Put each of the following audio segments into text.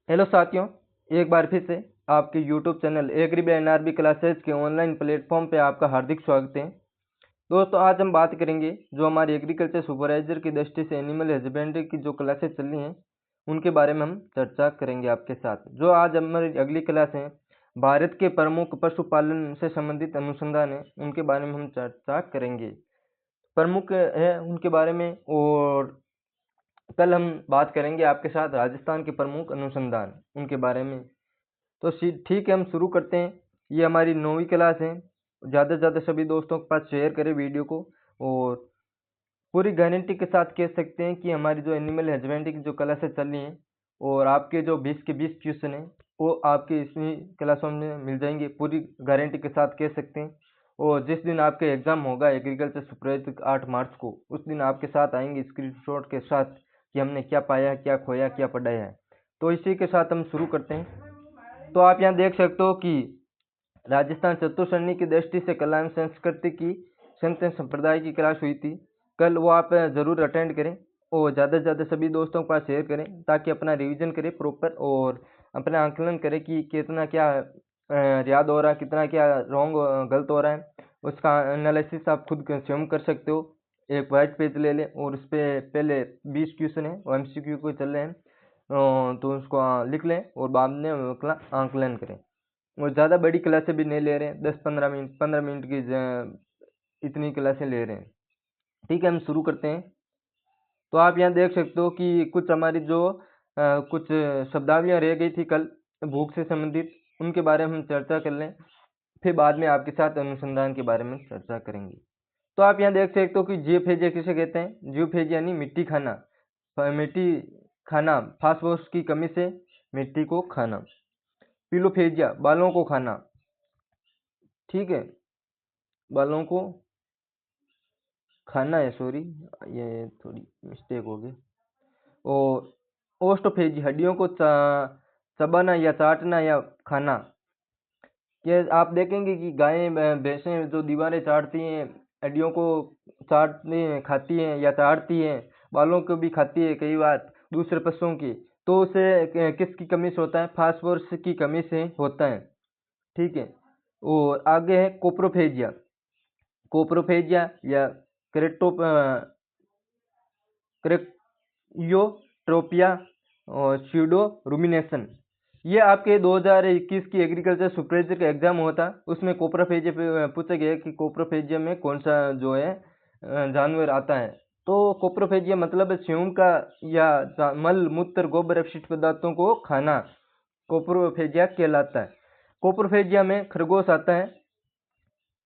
Hello साथियों, एक बार फिर से आपके YouTube channel agri by NRB classes के ऑनलाइन प्लेटफॉर्म पे आपका हार्दिक स्वागत है। दोस्तों, आज हम बात करेंगे जो हमारी एग्रीकल्चर सुपरवाइजर की दृष्टि से एनिमल हस्बेंड्री की जो क्लासेज चल रही हैं उनके बारे में हम चर्चा करेंगे आपके साथ। जो आज हमारी अगली क्लास है, भारत के प्रमुख पशुपालन से संबंधित अनुसंधान है, उनके बारे में हम चर्चा करेंगे। प्रमुख है उनके बारे में, और कल हम बात करेंगे आपके साथ राजस्थान के प्रमुख अनुसंधान उनके बारे में। तो ठीक है, हम शुरू करते हैं। ये हमारी 9वीं क्लास है। ज़्यादा से ज़्यादा सभी दोस्तों के पास शेयर करें वीडियो को, और पूरी गारंटी के साथ कह सकते हैं कि हमारी जो एनिमल हस्बेंड्री की जो क्लासें चल रही हैं और आपके जो 20 के 20 क्वेश्चन हैं वो आपके इसी क्लासों में मिल जाएंगे, पूरी गारंटी के साथ कह सकते हैं। और जिस दिन आपके एग्ज़ाम होगा एग्रीकल्चर सुपरवाइजर 8 मार्च को, उस दिन आपके साथ आएंगे स्क्रीनशॉट के साथ कि हमने क्या पाया, क्या खोया, क्या पढ़ाया है। तो इसी के साथ हम शुरू करते हैं। तो आप यहाँ देख सकते हो कि राजस्थान चतुश्रेणी की दृष्टि से कला एवं संस्कृति की संत संप्रदाय की क्लास हुई थी कल, वो आप ज़रूर अटेंड करें और ज़्यादा से ज़्यादा सभी दोस्तों के पास शेयर करें ताकि अपना रिवीजन करें प्रॉपर, और अपना आंकलन करें कि कितना क्या याद हो रहा है, कितना क्या रॉन्ग गलत हो रहा है। उसका एनालिसिस आप खुद स्वयं कर सकते हो। एक वाइट पेज ले लें और उस पर पहले 20 क्वेश्चन है वो MCQ को चल रहे हैं, तो उसको लिख लें और बाद में आंकलन करें। और ज़्यादा बड़ी क्लासें भी नहीं ले रहे हैं, 10-15 मिनट 15 मिनट की इतनी क्लासें ले रहे हैं। ठीक है, हम शुरू करते हैं। तो आप यहाँ देख सकते हो कि कुछ हमारी जो कुछ शब्दावलियाँ रह गई थी कल भूख से संबंधित, उनके बारे में हम चर्चा कर लें, फिर बाद में आपके साथ अनुसंधान के बारे में चर्चा करेंगे। तो आप यहाँ देख सकते हो कि जियोफेजिया किसे कहते हैं। जियोफेजिया यानी मिट्टी खाना, मिट्टी खाना, फास्फोरस की कमी से मिट्टी को खाना। पिलोफेजिया बालों को खाना, ठीक है, बालों को खाना है, सॉरी ये थोड़ी मिस्टेक हो गई। और ओस्टोफेजी हड्डियों को चबाना या चाटना या खाना। ये आप देखेंगे कि गायें भैंसें जो दीवारें चाटती हैं, हड्डियों को चाटती हैं, खाती हैं या चाटती हैं, बालों को भी खाती है कई बार दूसरे पशुओं की, तो उसे किसकी कमी से होता है? फास्फोरस की कमी से होता है। ठीक है, और आगे है कोप्रोफेजिया। कोप्रोफेजिया या क्रेटो क्रेक्योट्रोपिया और स्यूडो रुमिनेशन। ये आपके 2021 की एग्रीकल्चर सुपरवाइजर का एग्जाम हुआ था, उसमें कोप्रोफेजिया पे पूछा गया कि कोप्रोफेजिया में कौन सा जो है जानवर आता है। तो कोप्रोफेजिया मतलब स्यूम का या मल मूत्र गोबर अपशिष्ट पदार्थों को खाना कोप्रोफेजिया कहलाता है। कोप्रोफेजिया में खरगोश आता है,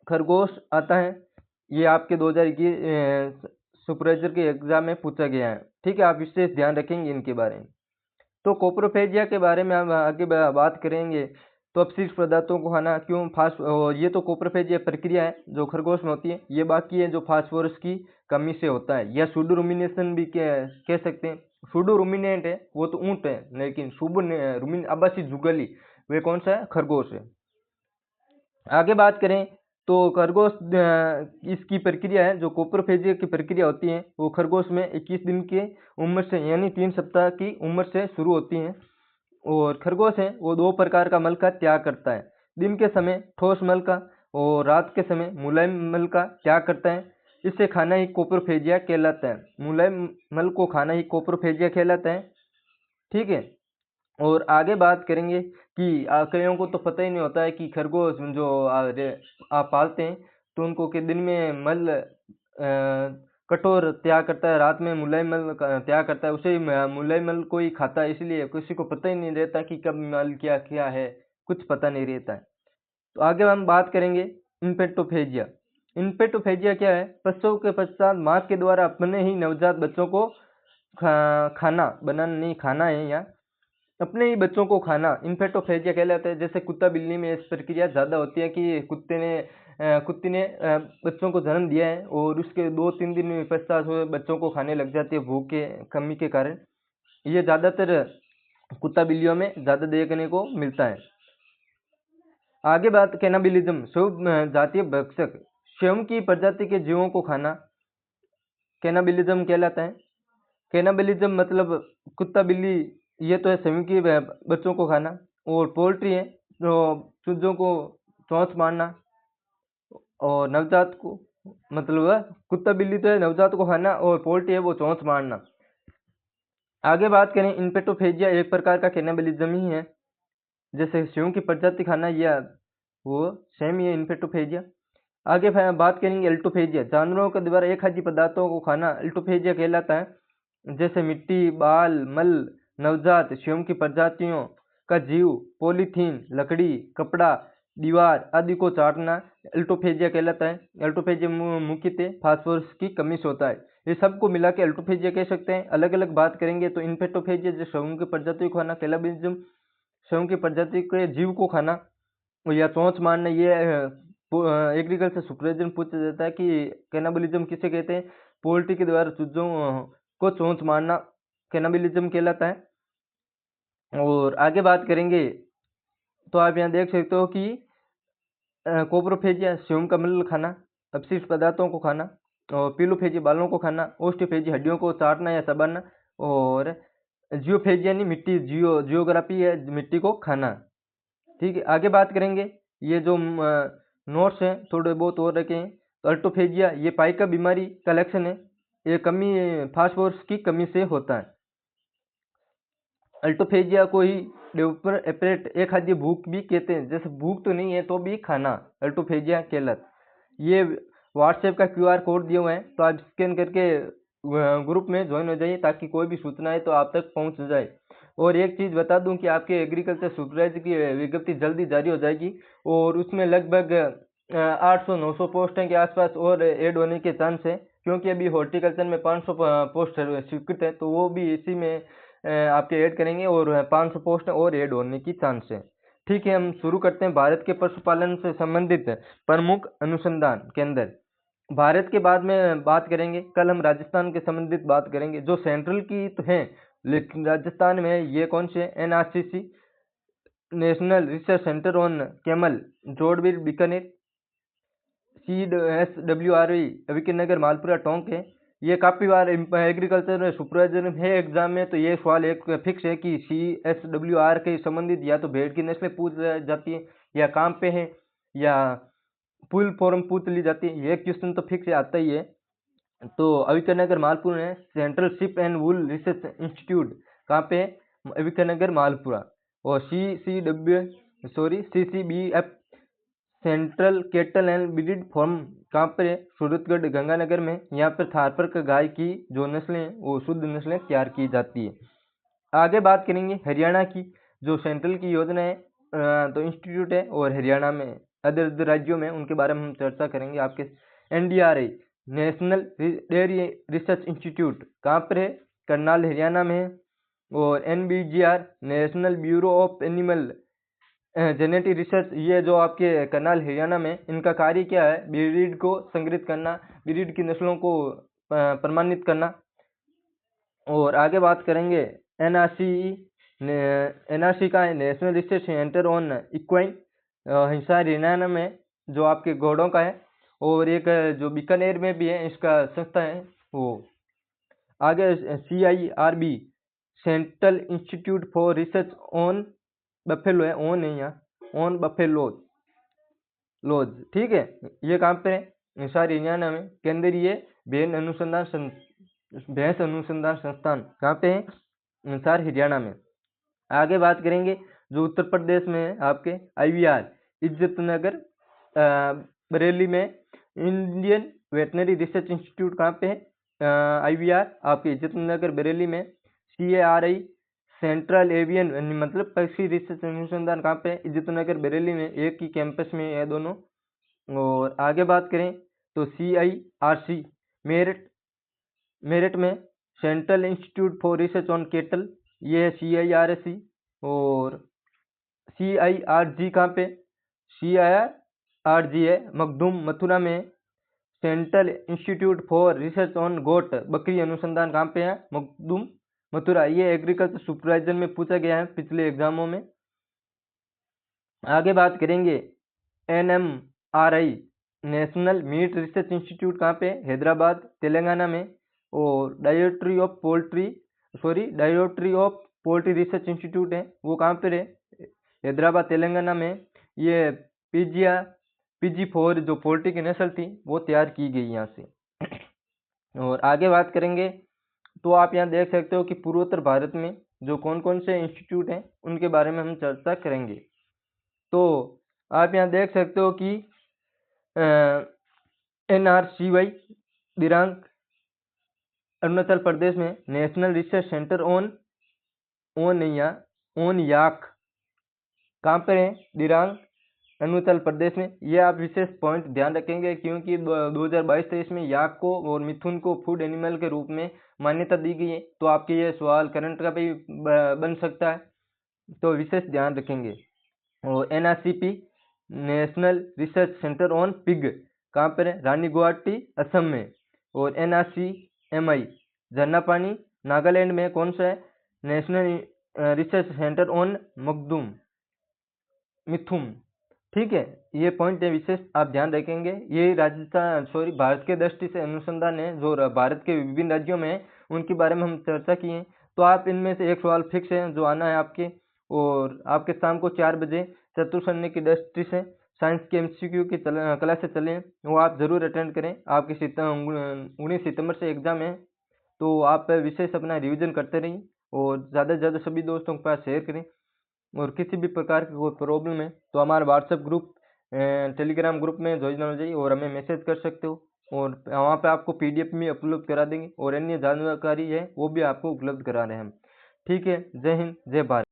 खरगोश आता है। ये आपके 2021 सुपरवाइजर के एग्जाम में पूछा गया है। ठीक है, आप विशेष ध्यान रखेंगे इनके बारे में। तो कोप्रोफेजिया के बारे में हम आगे बात करेंगे। तो अपशिष्ट पदार्थों को खाना क्यों फास्ट, ये तो कोप्रोफेजिया प्रक्रिया है जो खरगोश में होती है। ये बाकी है जो फास्फोरस की कमी से होता है, या सूडो रुमिनेशन भी कह सकते हैं। सूडो रुमिनेंट है वो तो ऊंट है, लेकिन शुभ आबासी जुगली वे कौन सा है? खरगोश है। आगे बात करें तो खरगोश इसकी प्रक्रिया है, जो कोप्रोफेजिया की प्रक्रिया होती है वो खरगोश में 21 दिन की उम्र से यानी 3 सप्ताह की उम्र से शुरू होती है। और खरगोश है वो 2 प्रकार का मल का त्याग करता है, दिन के समय ठोस मल का और रात के समय मुलायम मल का त्याग करता है। इसे खाना ही कोप्रोफेजिया कहलाता है। मुलायम मल को खाना ही कोप्रोफेजिया कहलाता है। ठीक है, और आगे बात करेंगे कि कईयों को तो पता ही नहीं होता है कि खरगोश जो आप पालते हैं तो उनको के दिन में मल कठोर त्याग करता है, रात में मुलायम मल त्याग करता है, उसे मुलायम मल को ही खाता है। इसलिए किसी को पता ही नहीं रहता कि कब मल क्या क्या है, कुछ पता नहीं रहता है। तो आगे हम बात करेंगे इम्पेटोफेजिया। इम्पेटोफेजिया क्या है? प्रसव के पश्चात माँ के द्वारा अपने ही नवजात बच्चों को खाना बनाना नहीं, खाना है या अपने ही बच्चों को खाना इन्फेटोफेजिया कहलाता है। जैसे कुत्ता बिल्ली में इस प्रक्रिया ज़्यादा होती है कि कुत्ती ने बच्चों को जन्म दिया है और उसके 2-3 दिन पश्चात वो बच्चों को खाने लग जाती है भूख के कमी के कारण। ये ज़्यादातर कुत्ता बिल्लियों में ज़्यादा देखने को मिलता है। आगे बात कैनाबिलिज्म, स्व जातीय भक्षक, स्वयं की प्रजाति के जीवों को खाना कैनाबिलिज्म कहलाता है। कैनाबिलिज्म मतलब कुत्ता बिल्ली ये तो है सेमी की बच्चों को खाना। और पोल्ट्री है तो चूजों को चोंच मारना। और नवजात को मतलब कुत्ता बिल्ली तो है नवजात को खाना, और पोल्ट्री है वो चोंच मारना। आगे बात करें, इनपेटोफेजिया एक प्रकार का कैनिबलिज्म ही है। जैसे सेम की प्रजाति खाना, या वो सेम ही है इनपेटोफेजिया। आगे बात करेंगे अल्टोफेजिया, जानवरों के द्वारा एक खाद्य पदार्थों को खाना अल्टोफेजिया कहलाता है। जैसे मिट्टी, बाल, मल, नवजात स्वयं की प्रजातियों का जीव, पॉलीथीन, लकड़ी, कपड़ा, दीवार आदि को चाटना अल्टोफेजिया कहलाता है। अल्टोफेजिया मुख्यतः फास्फोरस की कमी से होता है। ये सबको मिला के अल्टोफेजिया कह सकते हैं। अलग अलग बात करेंगे तो इनपेटोफेजिया जो स्वयं की प्रजातियों को खाना, कैनिबलिज्म स्वयं की प्रजाति के जीव को खाना या चोंच मारना। ये एग्रीकल्चर सुपरवाइजर पूछा जाता है कि कैनिबलिज्म किसे कहते हैं। पोल्ट्री के द्वारा चूजों को चोंच मारना कैनिबलिज्म कहलाता है। और आगे बात करेंगे तो आप यहाँ देख सकते हो कि कोप्रोफेजिया स्वयं का मल खाना, अपशिष्ट पदार्थों को खाना, और पिलोफेजिया बालों को खाना, ओस्टियोफेजिया हड्डियों को चाटना या चबाना, और जियोफेजिया यानी मिट्टी जियोग्राफी है मिट्टी को खाना। ठीक है, आगे बात करेंगे। ये जो नोट्स हैं थोड़े बहुत और रखे हैं। तो अल्टोफेजिया ये पाइका बीमारी का लक्षण है। ये कमी फास्फोरस की कमी से होता है। अल्टोफेजिया को ही डेवलपर एपरेट एक खाद्य भूख भी कहते हैं। जैसे भूख तो नहीं है तो भी खाना अल्टोफेजिया कहलाता। ये व्हाट्सएप का क्यूआर कोड दिए हुए हैं, तो आप स्कैन करके ग्रुप में ज्वाइन हो जाइए ताकि कोई भी सूचना है तो आप तक पहुंच जाए। और एक चीज़ बता दूं कि आपके एग्रीकल्चर सुपरवाइजर की विज्ञप्ति जल्दी जारी हो जाएगी, और उसमें लगभग 800-900 पोस्टें के आसपास और ऐड होने के चांस है। क्योंकि अभी हॉर्टिकल्चर में 500 पोस्ट स्वीकृत है, तो वो भी इसी में आपके ऐड करेंगे, और 500 पोस्ट और ऐड होने की चांस है। ठीक है, हम शुरू करते हैं भारत के पशुपालन से संबंधित प्रमुख अनुसंधान केंद्र। भारत के बाद में बात करेंगे, कल हम राजस्थान के संबंधित बात करेंगे जो सेंट्रल की तो हैं, लेकिन राजस्थान में ये कौन से NRCC national research centre on camel Jorbeer Bikaner, CSWRE विकीनगर मालपुरा टोंक है। ये काफ़ी बार एग्रीकल्चर में सुपरवाइजर है एग्जाम में, तो ये सवाल एक फिक्स है कि CSWR के संबंधित या तो भेड़ की नस्लें पूछ जाती है, या काम पे है, या फुल फॉर्म पूछ ली जाती है। ये क्वेश्चन तो फिक्स आता ही है। तो अविकनगर मालपुरा है central sheep and wool research institute, कहाँ पे है, अविकनगर मालपुरा। और CCBF central cattle and breed farm कहाँ पर है, सूरतगढ़ गंगानगर में। यहाँ पर थारपर गाय की जो नस्लें हैं वो शुद्ध नस्लें तैयार की जाती है। आगे बात करेंगे हरियाणा की, जो सेंट्रल की योजना है तो इंस्टीट्यूट है, और हरियाणा में अदर राज्यों में उनके बारे में हम चर्चा करेंगे। आपके NDRI national dairy research institute कहाँ पर है, करनाल हरियाणा में है। और NBGR national bureau of animal genetic research, ये जो आपके करनाल हरियाणा में, इनका कार्य क्या है, ब्रीड को संग्रहित करना, ब्रीड की नस्लों को प्रमाणित करना। और आगे बात करेंगे NRC का है national research centre on equine, Hisar Haryana में जो आपके घोड़ों का है। और एक जो बीकानेर में भी है इसका संस्था है वो। आगे CIRB central institute for research on buffalo है, ऑन है यहाँ, ऑन बफेलो लॉज। ठीक है, ये कहाँ पे है, हिसार हरियाणा में। केंद्रीय भैंस अनुसंधान संस्थान कहाँ पे है, हिसार हरियाणा में। आगे बात करेंगे जो उत्तर प्रदेश में है आपके IVR इज्जतनगर बरेली में। इंडियन वेटनरी रिसर्च इंस्टीट्यूट कहाँ पे है, IVR आपके इज्जतनगर बरेली में। CARI सेंट्रल एवियन मतलब पक्षी रिसर्च अनुसंधान कहाँ पे है, इज्जतनगर बरेली में। एक ही कैंपस में है दोनों। और आगे बात करें तो CIRC मेरठ में central institute for research on kettle, ये है CIRC। और CIRG कहाँ पे, CIRG है मखदूम मथुरा में। Central institute for research on goat बकरी अनुसंधान कहाँ पे है, मखदूम मथुरा। ये एग्रीकल्चर सुपरवाइजर में पूछा गया है पिछले एग्जामों में। आगे बात करेंगे NMRI national meat research institute कहाँ पे, हैदराबाद तेलंगाना में। और directory of poultry research institute है वो कहाँ पर है, हैदराबाद तेलंगाना में। ये PG4 जो पोल्ट्री की नस्ल थी वो तैयार की गई यहाँ से। और आगे बात करेंगे तो आप यहाँ देख सकते हो कि पूर्वोत्तर भारत में जो कौन कौन से इंस्टीट्यूट हैं उनके बारे में हम चर्चा करेंगे। तो आप यहाँ देख सकते हो कि NRCY दिरांग अरुणाचल प्रदेश में, नेशनल रिसर्च सेंटर ऑन याक कहाँ पर है, दिरांग अरुणाचल प्रदेश में। ये आप विशेष पॉइंट ध्यान रखेंगे क्योंकि 2022-23 में याक को और मिथुन को फूड एनिमल के रूप में मान्यता दी गई है, तो आपके ये सवाल करंट का भी बन सकता है, तो विशेष ध्यान रखेंगे। और NRCP national research centre on pig कहाँ पर है, रानी गुवाहाटी असम में। और NRCMI झरना पानी नागालैंड में कौन सा है, national research centre on Makhdoom mithun. ठीक है, ये पॉइंट है विशेष आप ध्यान रखेंगे। ये भारत के दृष्टि से अनुसंधान है जो भारत के विभिन्न राज्यों में है, उनके बारे में हम चर्चा की है। तो आप इनमें से एक सवाल फिक्स है जो आना है आपके, और आपके शाम को 4 बजे चतुर्सन्नी की दृष्टि से साइंस के MCQ की क्लासेस चले, वो आप जरूर अटेंड करें। आपके 19 सितंबर से एग्जाम है, तो आप विशेष अपना रिविजन करते रहिए और ज़्यादा से ज़्यादा सभी दोस्तों के पास शेयर करें। और किसी भी प्रकार की कोई प्रॉब्लम है तो हमारे व्हाट्सएप ग्रुप, टेलीग्राम ग्रुप में ज्वाइन हो जाइए और हमें मैसेज कर सकते हो, और वहाँ पे आपको PDF भी उपलब्ध करा देंगे और अन्य जानकारी है वो भी आपको उपलब्ध करा रहे हैं हम। ठीक है, जय हिंद, जय भारत।